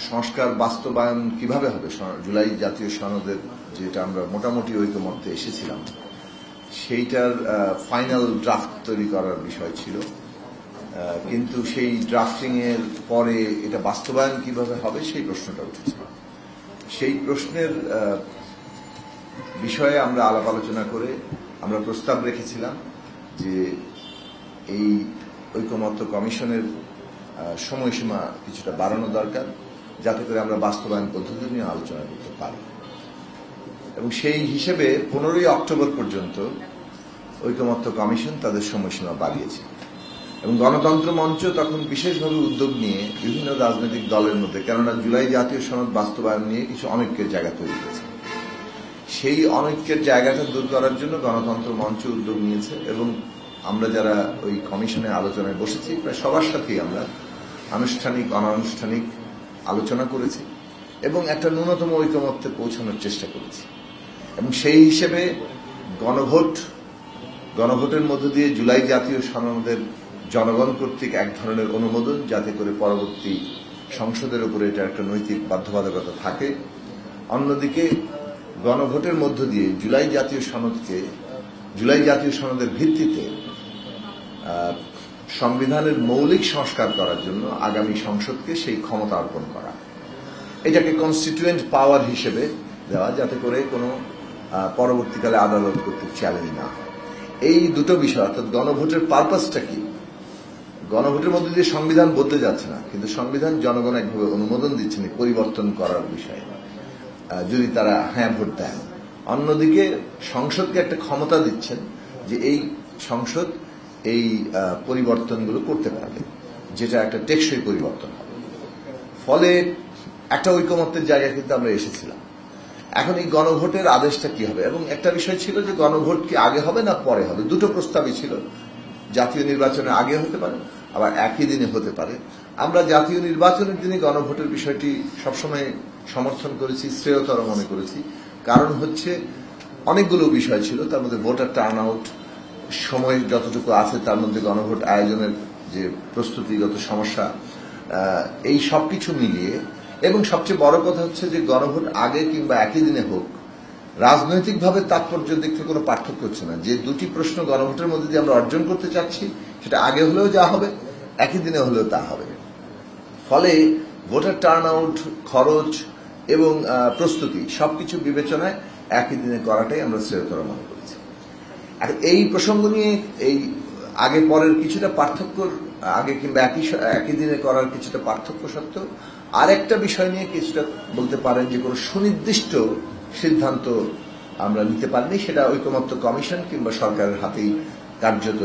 সংস্কার বাস্তবায়ন কিভাবে হবে, জুলাই জাতীয় সনদের যেটা আমরা মোটামুটি ঐকমত্যে এসেছিলাম সেইটার ফাইনাল ড্রাফট তৈরি করার বিষয় ছিল, কিন্তু সেই ড্রাফটিং এর পরে এটা বাস্তবায়ন কিভাবে হবে সেই প্রশ্নটা উঠেছে। সেই প্রশ্নের বিষয়ে আমরা আলাপ আলোচনা করে আমরা প্রস্তাব রেখেছিলাম যে এই ঐকমত্য কমিশনের সময়সীমা কিছুটা বাড়ানো দরকার, যাতে করে আমরা বাস্তবায়ন পদ্ধতি নিয়ে আলোচনা করতে পারি। এবং সেই হিসেবে 15ই অক্টোবর পর্যন্ত ঐকমত্য কমিশন তাদের সময়সীমা বাড়িয়েছে এবং গণতন্ত্র মঞ্চ তখন বিশেষভাবে উদ্যোগ নিয়ে বিভিন্ন রাজনৈতিক দলের মধ্যে, কেননা জুলাই জাতীয় সনদ বাস্তবায়ন নিয়ে কিছু অনৈক্যের জায়গা তৈরি হয়েছে, সেই অনৈক্যের জায়গাটা দূর করার জন্য গণতন্ত্র মঞ্চ উদ্যোগ নিয়েছে এবং আমরা যারা ওই কমিশনে আলোচনায় বসেছি প্রায় সবার সাথেই আমরা আনুষ্ঠানিক অনানুষ্ঠানিক আলোচনা করেছি এবং একটা ন্যূনতম ঐকমত্যে পৌঁছানোর চেষ্টা করেছি। এবং সেই হিসেবে গণভোটের মধ্য দিয়ে জুলাই জাতীয় সনদের জনগণ কর্তৃক এক ধরনের অনুমোদন, যাতে করে পরবর্তী সংসদের উপরে এটা একটা নৈতিক বাধ্যবাধকতা থাকে। অন্যদিকে গণভোটের মধ্য দিয়ে জুলাই জাতীয় সনদের ভিত্তিতে সংবিধানের মৌলিক সংস্কার করার জন্য আগামী সংসদকে সেই ক্ষমতা অর্পণ করা, এটাকে কনস্টিটিউয়েন্ট পাওয়ার হিসেবে দেওয়া, যাতে করে কোনো পরবর্তীকালে আদালত কর্তৃক চ্যালেঞ্জ না হয়। এই দুটো বিষয়, অর্থাৎ গণভোটের পারপাসটা কি, গণভোটের মধ্যে দিয়ে সংবিধান বদলে যাচ্ছে না, কিন্তু সংবিধান জনগণ একভাবে অনুমোদন দিচ্ছেন পরিবর্তন করার বিষয়ে যদি তারা হ্যাঁ ভোট দেন। অন্যদিকে সংসদকে একটা ক্ষমতা দিচ্ছেন যে এই সংসদ এই পরিবর্তনগুলো করতে পারবে, যেটা একটা টেকসই পরিবর্তন হবে। ফলে একটা ঐকমত্যের জায়গায় কিন্তু আমরা এসেছিলাম। এখন এই গণভোটের আদেশটা কি হবে, এবং একটা বিষয় ছিল যে গণভোট কি আগে হবে না পরে হবে। দুটো প্রস্তাবই ছিল, জাতীয় নির্বাচনের আগে হতে পারে আবার একই দিনে হতে পারে। আমরা জাতীয় নির্বাচনের দিনে গণভোটের বিষয়টি সবসময় সমর্থন করেছি, শ্রেয়তর মনে করেছি। কারণ হচ্ছে অনেকগুলো বিষয় ছিল, তার মধ্যে ভোটার টার্ন আউট, সময় যতটুকু আছে তার মধ্যে গণভোট আয়োজনের যে প্রস্তুতিগত সমস্যা, এই সবকিছু মিলিয়ে, এবং সবচেয়ে বড় কথা হচ্ছে যে গণভোট আগে কিংবা একই দিনে হোক, রাজনৈতিকভাবে তাৎপর্যের দিক থেকে কোনো পার্থক্য হচ্ছে না। যে দুটি প্রশ্ন গণভোটের মধ্যে দিয়ে আমরা অর্জন করতে চাচ্ছি, সেটা আগে হলেও যা হবে, একই দিনে হলেও তা হবে। ফলে ভোটার টার্ন আউট, খরচ এবং প্রস্তুতি সবকিছু বিবেচনায় একই দিনে করাটাই আমরা শ্রেয়তর মনে করেছি। আর এই প্রসঙ্গ নিয়ে এই আগে পরের কিছুটা পার্থক্য, আগে কিংবা একই দিনে করার কিছুটা পার্থক্য সত্ত্বেও আরেকটা বিষয় নিয়ে কিছুটা বলতে পারেন যে কোনো সুনির্দিষ্ট সিদ্ধান্ত আমরা নিতে পারিনি। সেটা ঐকমত্য কমিশন কিংবা সরকারের হাতেই কার্যত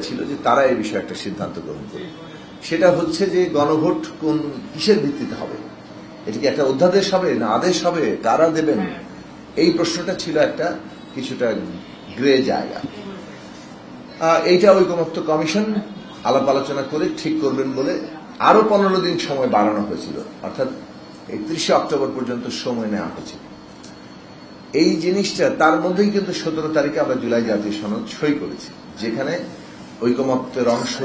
ছিল যে তারা এই বিষয়ে একটা সিদ্ধান্ত গ্রহণ করবে। সেটা হচ্ছে যে গণভোট কিসের ভিত্তিতে হবে, এটা কি একটা অধ্যাদেশ হবে না আদেশ হবে, কারা দেবেন, এই প্রশ্নটা ছিল একটা কিছুটা গ্রে জায়গা। এইটা ঐকমত্য কমিশন আলাপ আলোচনা করে ঠিক করবেন বলে আরো 15 দিন সময় বাড়ানো হয়েছিল, অর্থাৎ 31শে অক্টোবর পর্যন্ত সময় নেওয়া হয়েছিল। এই জিনিসটা তার মধ্যেই কিন্তু 17 তারিখে আমরা জুলাই জাতীয় সনদ সই করেছি, যেখানে ঐকমত্যের অংশ,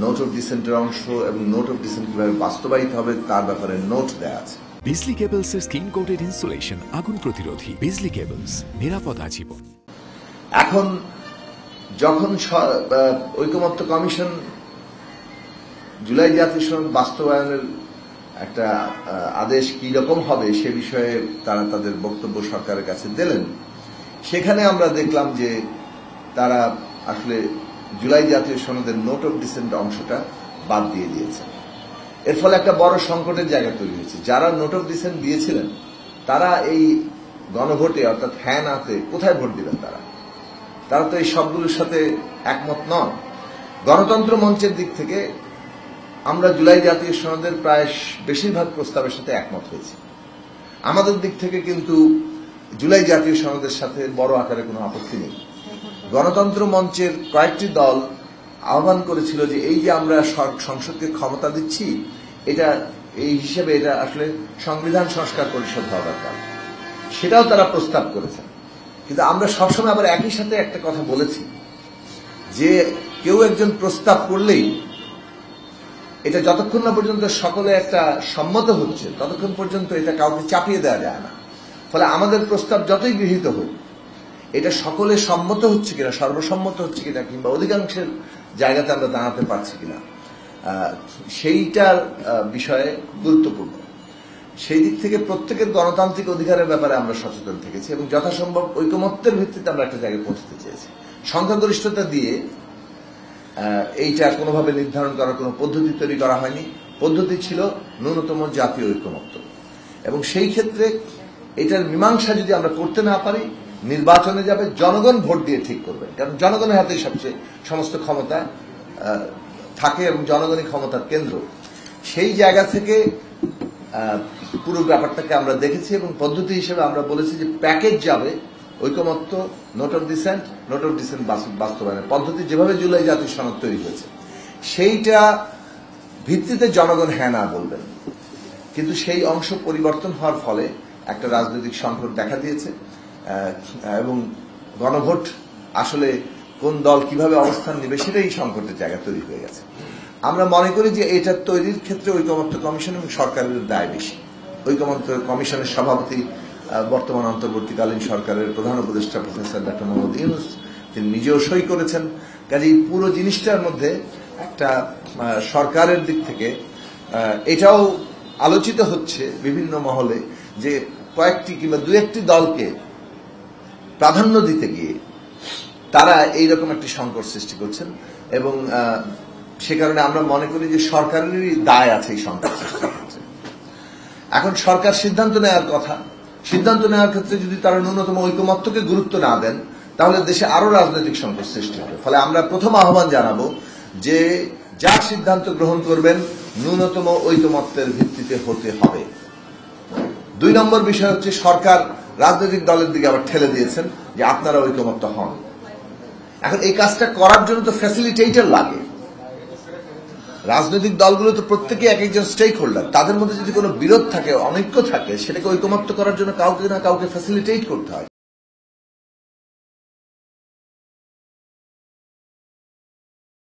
নোট অফ ডিসেন্টের অংশ এবং নোট অফ ডিসেন্ট কিভাবে বাস্তবায়িত হবে তার ব্যাপারে নোট দেওয়া আছে। বিজলি কেবলস এর স্কিন কোটেড ইনসুলেশন আগুন প্রতিরোধী। বিজলি কেবলস, নিরাপদ আজীবন। এখন যখন ঐকমত্য কমিশন জুলাই জাতীয় সনদ বাস্তবায়নের একটা আদেশ কি রকম হবে সে বিষয়ে তারা তাদের বক্তব্য সরকারের কাছে দিলেন, সেখানে আমরা দেখলাম যে তারা আসলে জুলাই জাতীয় সনদের নোট অফ ডিসেন্ট অংশটা বাদ দিয়ে দিয়েছে। এর ফলে একটা বড় সংকটের জায়গা তৈরি হয়েছে। যারা নোট অফ ডিসেন্ট দিয়েছিলেন তারা এই গণভোটে, অর্থাৎ হ্যাঁ নাতে কোথায় ভোট দিবেন, তারা তো এই সবগুলোর সাথে একমত নন। গণতন্ত্র মঞ্চের দিক থেকে আমরা জুলাই জাতীয় সনদের প্রায় বেশিরভাগ প্রস্তাবের সাথে একমত হয়েছি। আমাদের দিক থেকে কিন্তু জুলাই জাতীয় সনদের সাথে বড় আকারে কোনো আপত্তি নেই। গণতন্ত্র মঞ্চের কয়েকটি দল আহ্বান করেছিল যে এই যে আমরা সংসদকে ক্ষমতা দিচ্ছি, এটা এই হিসেবে এটা আসলে সংবিধান সংস্কার পরিষদ হওয়া দরকার, সেটাও তারা প্রস্তাব করেছেন। কিন্তু আমরা সবসময় আবার একই সাথে একটা কথা বলেছি যে কেউ একজন প্রস্তাব করলেই এটা যতক্ষণ না পর্যন্ত সকলে একটা সম্মত হচ্ছে ততক্ষণ পর্যন্ত এটা কাউকে চাপিয়ে দেওয়া যায় না। ফলে আমাদের প্রস্তাব যতই গৃহীত হোক, এটা সকলে সম্মত হচ্ছে কিনা, সর্বসম্মত হচ্ছে কিনা, কিংবা অধিকাংশের জায়গাতে আমরা দাঁড়াতে পারছি কিনা, সেইটার বিষয়ে গুরুত্বপূর্ণ। সেই দিক থেকে প্রত্যেকের গণতান্ত্রিক অধিকারের ব্যাপারে আমরা সচেতন থেকেছি এবং যথাসম্ভব ঐকমত্যের ভিত্তিতে আমরা একটা জায়গায় পৌঁছতে চেয়েছি। সংখ্যাগরিষ্ঠতা দিয়ে এইটা কোনোভাবে নির্ধারণ করার কোনো পদ্ধতি তৈরি করা হয়নি। পদ্ধতি ছিল ন্যূনতম জাতীয় ঐকমত্য, এবং সেই ক্ষেত্রে এটার মীমাংসা যদি আমরা করতে না পারি, নির্বাচনে যাবে, জনগণ ভোট দিয়ে ঠিক করবে, কারণ জনগণের হাতেই সবচেয়ে সমস্ত ক্ষমতা থাকে এবং জনগণই ক্ষমতার কেন্দ্র। সেই জায়গা থেকে পুরো ব্যাপারটাকে আমরা দেখেছি এবং পদ্ধতি হিসেবে আমরা বলেছি যে প্যাকেজ যাবে ঐকমত্য, note of dissent, note of dissent বাস্তবায়নের পদ্ধতি যেভাবে জুলাই জাতীয় সনদ তৈরি হয়েছে সেইটা ভিত্তিতে জনগণ হ্যাঁ না বলবেন। কিন্তু সেই অংশ পরিবর্তন হওয়ার ফলে একটা রাজনৈতিক সংকট দেখা দিয়েছে এবং গণভোট আসলে কোন দল কিভাবে অবস্থান নেবে সেটাই সংকটের জায়গা তৈরি হয়ে গেছে। আমরা মনে করি যে এটা তৈরির ক্ষেত্রে ঐকমত্য কমিশন এবং সরকারের দায় বেশি। ঐকমত্য কমিশনের সভাপতি বর্তমান অন্তর্বর্তীকালীন সরকারের প্রধান উপদেষ্টা প্রফেসর ডক্টর মোহাম্মদ ইউনূস, তিনি নিজেও সই করেছেন। কাজেই পুরো জিনিসটার মধ্যে একটা সরকারের দিক থেকে এটাও আলোচিত হচ্ছে বিভিন্ন মহলে যে কয়েকটি কিংবা দু একটি দলকে প্রাধান্য দিতে গিয়ে তারা এইরকম একটি সংকট সৃষ্টি করছেন, এবং সে কারণে আমরা মনে করি যে সরকারেরই দায় আছে এই সংকট সৃষ্টি করছে। এখন সরকার সিদ্ধান্ত নেওয়ার কথা, সিদ্ধান্ত নেওয়ার ক্ষেত্রে যদি তারা ন্যূনতম ঐকমত্যকে গুরুত্ব না দেন তাহলে দেশে আরো রাজনৈতিক সংকট সৃষ্টি হবে। ফলে আমরা প্রথম আহ্বান জানাবো যে যা সিদ্ধান্ত গ্রহণ করবেন ন্যূনতম ঐকমত্যের ভিত্তিতে হতে হবে। 2 নম্বর বিষয় হচ্ছে সরকার রাজনৈতিক দলের দিকে আবার ঠেলে দিয়েছেন যে আপনারা ঐকমত্য হন। এখন এই কাজটা করার জন্য তো ফ্যাসিলিটেটর লাগে। রাজনৈতিক দলগুলো তো প্রত্যেকে এক একজন স্টেক হোল্ডার, তাদের মধ্যে যদি কোনো বিরোধ থাকে, অনৈক্য থাকে, সেটাকে ঐকমত্য করার জন্য কাউকে না কাউকে ফ্যাসিলিটেট করতে হয়।